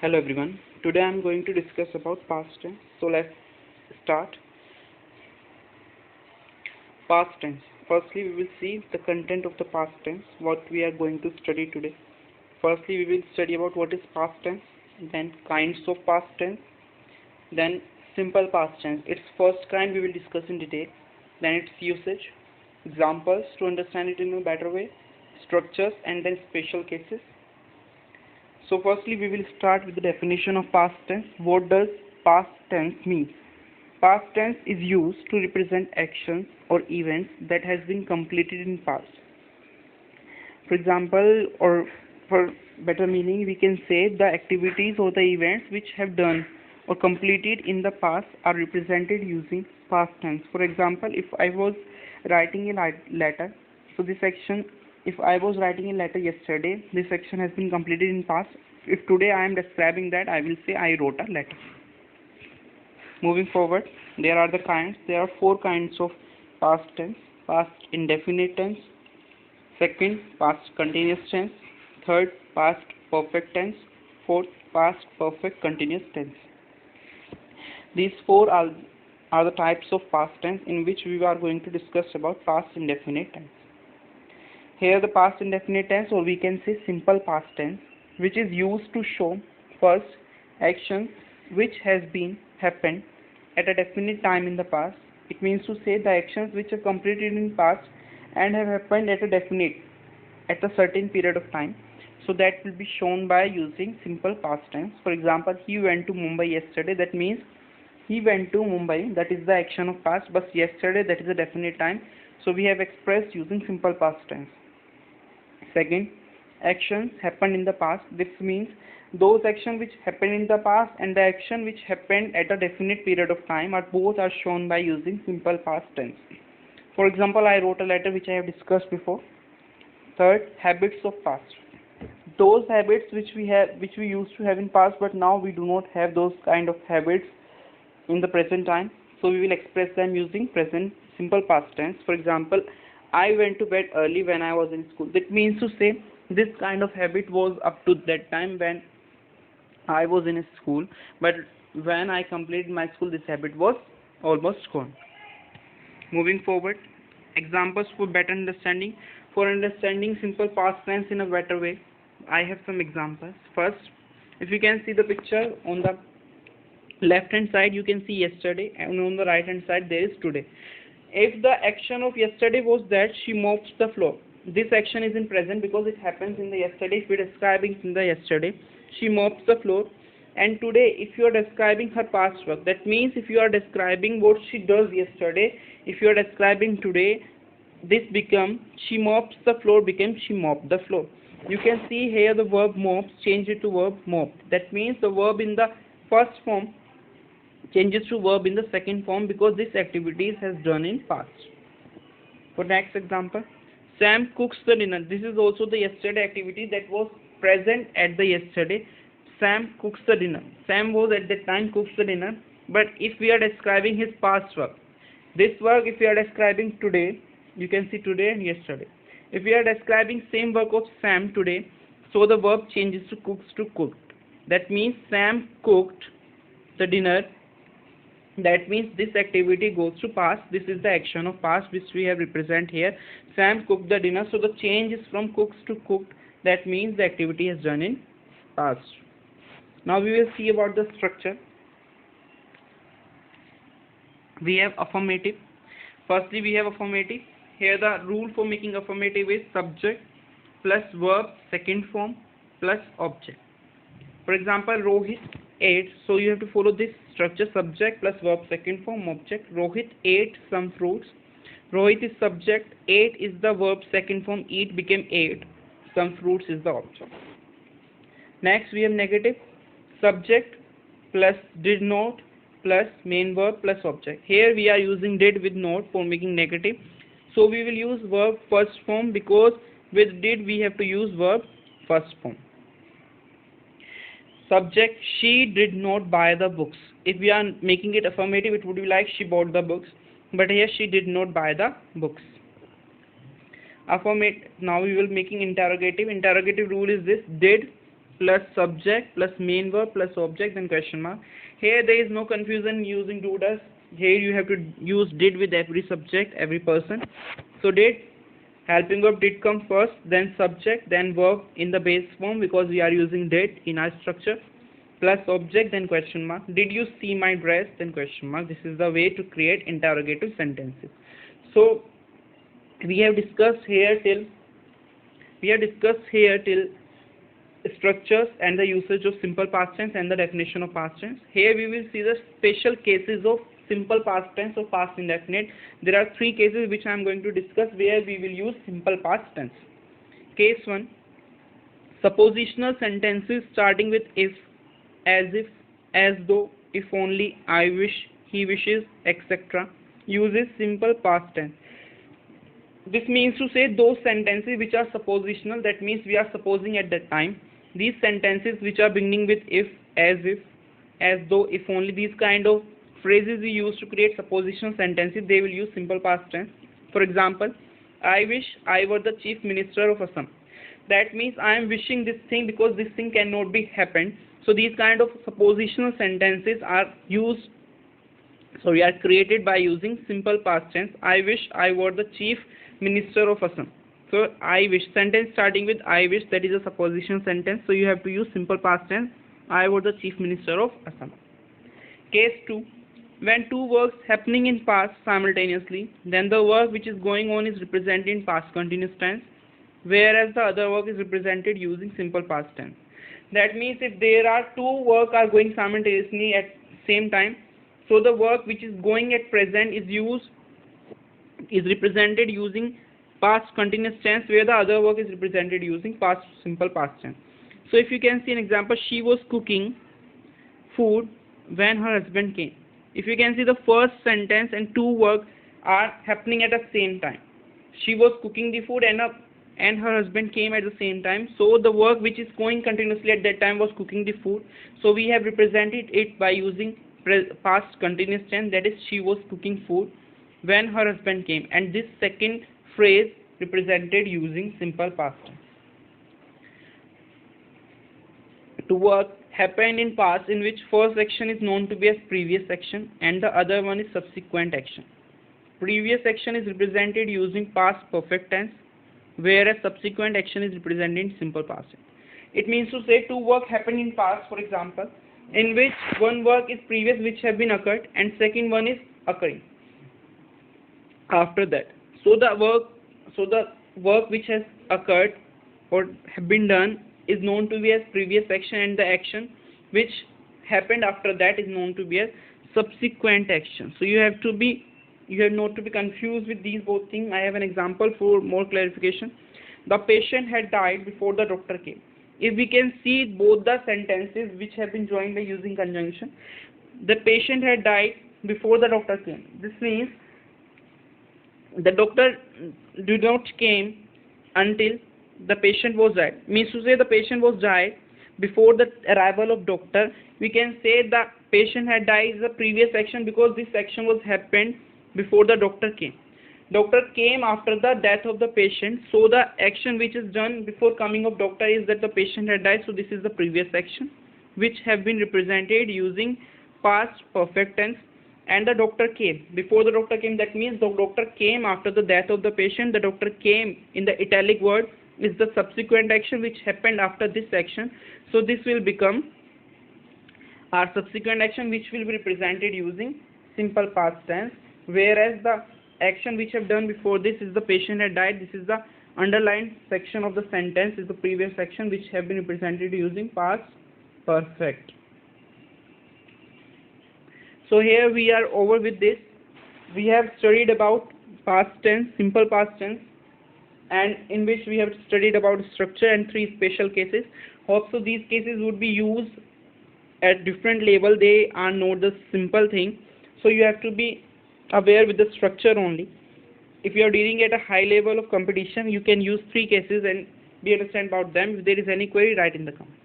Hello everyone. Today I am going to discuss about past tense. So let's start. Past tense. Firstly, we will see the content of the past tense, what we are going to study today. Firstly, we will study about what is past tense, then kinds of past tense, then simple past tense. Its first kind we will discuss in detail, then its usage, examples to understand it in a better way, structures, and then special cases. So firstly, we will start with the definition of past tense. What does past tense mean? Past tense is used to represent actions or events that has been completed in past. For example, or for better meaning, we can say the activities or the events which have done or completed in the past are represented using past tense. For example, if I was writing a letter, so this action, if I was writing a letter yesterday, this action has been completed in past. If today I am describing that, I will say I wrote a letter. Moving forward, there are the kinds. There are four kinds of past tense: past indefinite tense, second, past continuous tense, third, past perfect tense, fourth, past perfect continuous tense. These four are the types of past tense in which we are going to discuss about past indefinite tense. Here the past indefinite tense, or we can say simple past tense, which is used to show first action which has been happened at a definite time in the past. It means to say the actions which are completed in past and have happened at a certain period of time. So that will be shown by using simple past tense. For example, he went to Mumbai yesterday. That means he went to Mumbai. That is the action of past, but yesterday, that is a definite time. So we have expressed using simple past tense. Second, actions happened in the past. This means those actions which happened in the past and the action which happened at a definite period of time are shown by using simple past tense. For example, I wrote a letter which I have discussed before. Third, habits of past. Those habits which we used to have in past, but now we do not have those kind of habits in the present time. So we will express them using present simple past tense. For example, I went to bed early when I was in school. That means to say this kind of habit was up to that time when I was in a school, but when I completed my school, this habit was almost gone. Moving forward, examples for better understanding. For understanding simple past tense in a better way, I have some examples. First, if you can see the picture, on the left hand side you can see yesterday, and on the right hand side there is today. If the action of yesterday was that she mops the floor, this action is in present because it happens in the yesterday. If we are describing in the yesterday, she mops the floor. And today, if you are describing her past work, that means if you are describing what she does yesterday, if you are describing today, this become she mops the floor became she mopped the floor. You can see here the verb mops changed it to verb mopped. That means the verb in the first form changes to verb in the second form because this activity has done in past. For next example, Sam cooks the dinner. This is also the yesterday activity that was present at the yesterday. Sam cooks the dinner. Sam was at that time cooks the dinner. But if we are describing his past work, this work if we are describing today, you can see today and yesterday. If we are describing same work of Sam today, so the verb changes to cooks to cooked. That means Sam cooked the dinner. That means this activity goes to past. This is the action of past which we have represent here. Sam cooked the dinner. So the change is from cooks to cooked. That means the activity is done in past. Now we will see about the structure. We have affirmative. Firstly, we have affirmative. Here the rule for making affirmative is subject plus verb second form plus object. For example, Rohit ate. So you have to follow this structure: subject plus verb second form object. Rohit ate some fruits. Rohit is subject. Ate is the verb second form. Eat became ate. Some fruits is the object. Next we have negative: subject plus did not plus main verb plus object. Here we are using did with not for making negative. So we will use verb first form because with did we have to use verb first form. Subject: she did not buy the books. If we are making it affirmative, it would be like she bought the books, but here she did not buy the books. Affirmative. Now we will making interrogative. Interrogative rule is this: did plus subject plus main verb plus object then question mark. Here there is no confusion using do does. Here you have to use did with every subject, every person. So did, helping verb did come first, then subject, then verb in the base form because we are using did in our structure, plus object then question mark. Did you see my dress then question mark. This is the way to create interrogative sentences. So we have discussed here till structures and the usage of simple past tense and the definition of past tense. Here we will see the special cases of simple past tense or past indefinite. There are three cases which I am going to discuss where we will use simple past tense. Case 1, suppositional sentences starting with if, as if, as though, if only, I wish, he wishes, etc. uses simple past tense. This means to say those sentences which are suppositional, that means we are supposing at that time. These sentences which are beginning with if, as though, if only, these kind of phrases we use to create suppositional sentences, they will use simple past tense. For example, I wish I were the chief minister of Assam. That means I am wishing this thing because this thing cannot be happened. So these kind of suppositional sentences are created by using simple past tense. I wish I were the chief minister of Assam. So I wish, sentence starting with I wish, that is a suppositional sentence. So you have to use simple past tense. I were the chief minister of Assam. Case 2. When two works happening in past simultaneously, then the work which is going on is represented in past continuous tense, whereas the other work is represented using simple past tense. That means if there are two work are going simultaneously at same time, so the work which is going at present is represented using past continuous tense, where the other work is represented using past simple past tense. So if you can see an example, she was cooking food when her husband came. If you can see, the first sentence and two work are happening at the same time. She was cooking the food and her husband came at the same time. So the work which is going continuously at that time was cooking the food. So we have represented it by using past continuous tense, that is she was cooking food when her husband came, and this second phrase represented using simple past tense. To work happened in past in which first action is known to be as previous action and the other one is subsequent action. Previous action is represented using past perfect tense, whereas subsequent action is represented in simple past tense. It means to say two work happened in past, for example, in which one work is previous which have been occurred and second one is occurring after that. So the work which has occurred or have been done is known to be as previous action, and the action which happened after that is known to be as subsequent action. So you have not to be confused with these both things. I have an example for more clarification. The patient had died before the doctor came. If we can see both the sentences which have been joined by using conjunction, the patient had died before the doctor came. This means the doctor did not came until the patient was died. Means to say the patient was died before the arrival of doctor. We can say the patient had died is a previous action because this action was happened before the doctor came. Doctor came after the death of the patient. So the action which is done before coming of doctor is that the patient had died. So this is the previous action which have been represented using past perfect tense. And the doctor came. Before the doctor came, that means the doctor came after the death of the patient. The doctor came in the italic word is the subsequent action which happened after this action. So this will become our subsequent action which will be represented using simple past tense, whereas the action which have done before this is the patient had died. This is the underlined section of the sentence is the previous action which have been represented using past perfect. So here we are over with this. We have studied about past tense, simple past tense, and in which we have studied about structure and three special cases. Hope so these cases would be used at different level. They are not the simple thing. So you have to be aware with the structure only. If you are dealing at a high level of competition, you can use three cases and be understand about them. If there is any query, write in the comments.